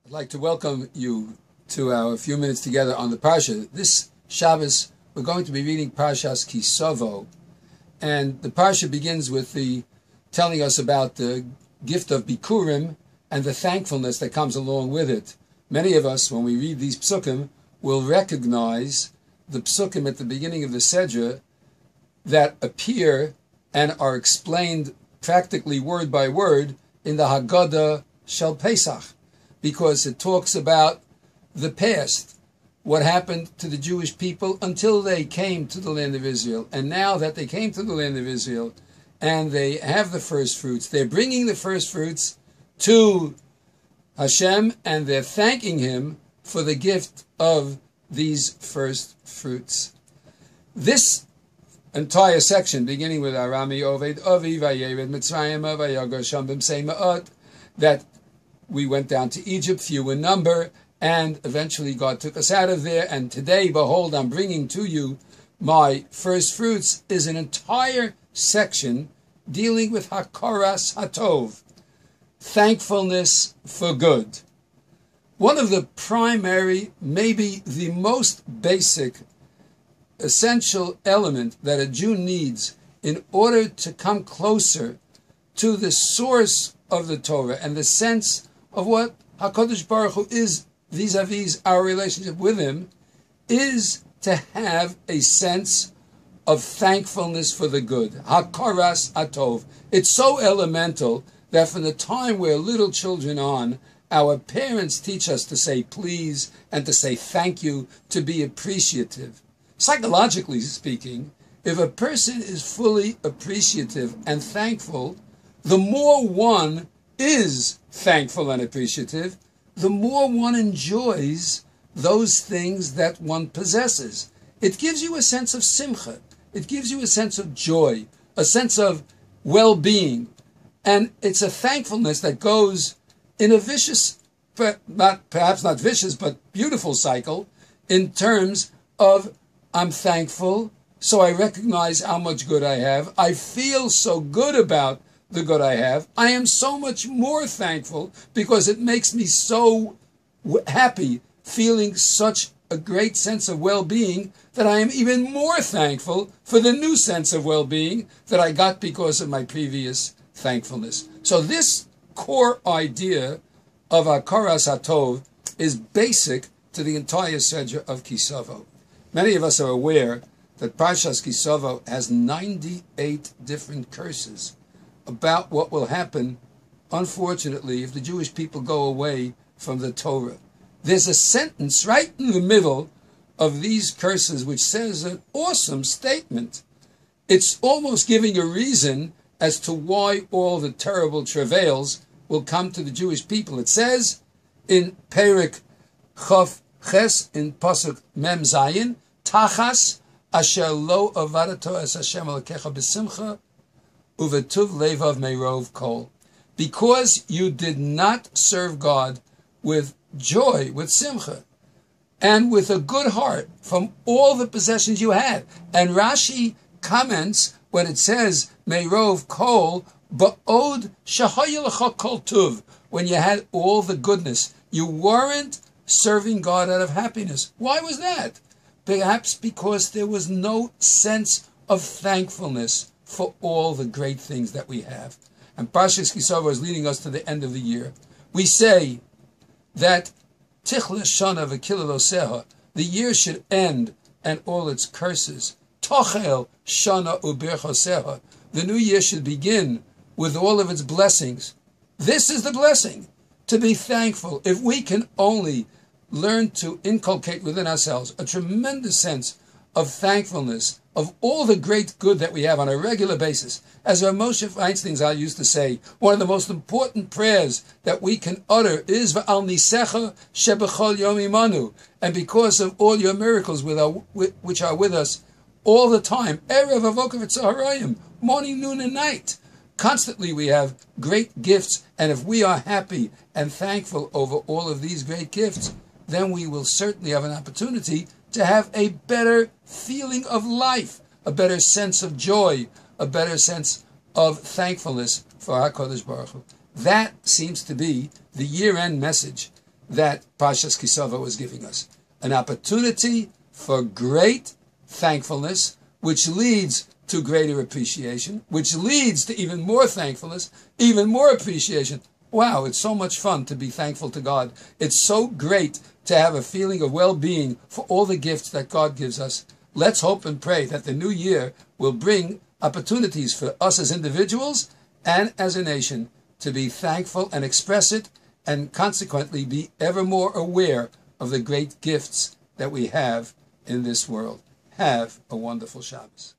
I'd like to welcome you to our few minutes together on the Parsha. This Shabbos, we're going to be reading Parshas Ki Tavo, and the Parsha begins with telling us about the gift of Bikurim and the thankfulness that comes along with it. Many of us, when we read these psukim, will recognize the psukim at the beginning of the Sedra that appear and are explained practically word by word in the Haggadah Shel Pesach, because it talks about the past, what happened to the Jewish people until they came to the land of Israel. And now that they came to the land of Israel and they have the first fruits, they're bringing the first fruits to Hashem and they're thanking Him for the gift of these first fruits. This entire section, beginning with Arami Oved Avi Vayered Mitzrayim Vayagar Sham B'Msei Ma'at, that we went down to Egypt, few in number, and eventually God took us out of there. And today, behold, I'm bringing to you my first fruits, is an entire section dealing with Hakaras Hatov, thankfulness for good. One of the primary, maybe the most basic, essential element that a Jew needs in order to come closer to the source of the Torah and the sense of what HaKadosh Baruch Hu is vis-a-vis our relationship with Him, is to have a sense of thankfulness for the good. Hakaras Hatov. It's so elemental that from the time we're little children on, our parents teach us to say please and to say thank you, to be appreciative. Psychologically speaking, if a person is fully appreciative and thankful, the more one is thankful and appreciative, the more one enjoys those things that one possesses. It gives you a sense of simcha. It gives you a sense of joy, a sense of well-being. And it's a thankfulness that goes in a vicious, perhaps not vicious, but beautiful cycle in terms of I'm thankful, so I recognize how much good I have. I feel so good about the good I have. I am so much more thankful because it makes me so happy, feeling such a great sense of well-being, that I am even more thankful for the new sense of well-being that I got because of my previous thankfulness. So this core idea of Hakaras Hatov is basic to the entire Sedra of Ki Tavo. Many of us are aware that Parshas Ki Tavo has 98 different curses about what will happen, unfortunately, if the Jewish people go away from the Torah. There's a sentence right in the middle of these curses which says an awesome statement. It's almost giving a reason as to why all the terrible travails will come to the Jewish people. It says in Perek Chof Ches, in Pasuk Mem Zayin, Tachas asher lo avadato es Hashem Elokecha b'simcha uvetuv levav meirov kol. Because you did not serve God with joy, with simcha, and with a good heart from all the possessions you had. And Rashi comments when it says meirov kol, ba'od shahayelecha kol tuv, when you had all the goodness. You weren't serving God out of happiness. Why was that? Perhaps because there was no sense of thankfulness for all the great things that we have. And Parshas Ki Tavo is leading us to the end of the year. We say that Tichle Shana v'Kilel Oseha, the year should end and all its curses. Tochel Shana u'Berch Oseha, the new year should begin with all of its blessings. This is the blessing, to be thankful. If we can only learn to inculcate within ourselves a tremendous sense of thankfulness, of all the great good that we have on a regular basis. As Rav Moshe Feinstein Zal used to say, one of the most important prayers that we can utter is V'al nisecha shebechol yom imanu, and because of all your miracles which are with us all the time, erev avokav v'tzaharayim, morning, noon, and night. Constantly we have great gifts, and if we are happy and thankful over all of these great gifts, then we will certainly have an opportunity to have a better feeling of life, a better sense of joy, a better sense of thankfulness for HaKadosh Baruch Hu. That seems to be the year-end message that Parshas Kisova is giving us. An opportunity for great thankfulness, which leads to greater appreciation, which leads to even more thankfulness, even more appreciation. Wow, it's so much fun to be thankful to God. It's so great to have a feeling of well-being for all the gifts that God gives us. Let's hope and pray that the new year will bring opportunities for us as individuals and as a nation to be thankful and express it, and consequently be ever more aware of the great gifts that we have in this world. Have a wonderful Shabbos.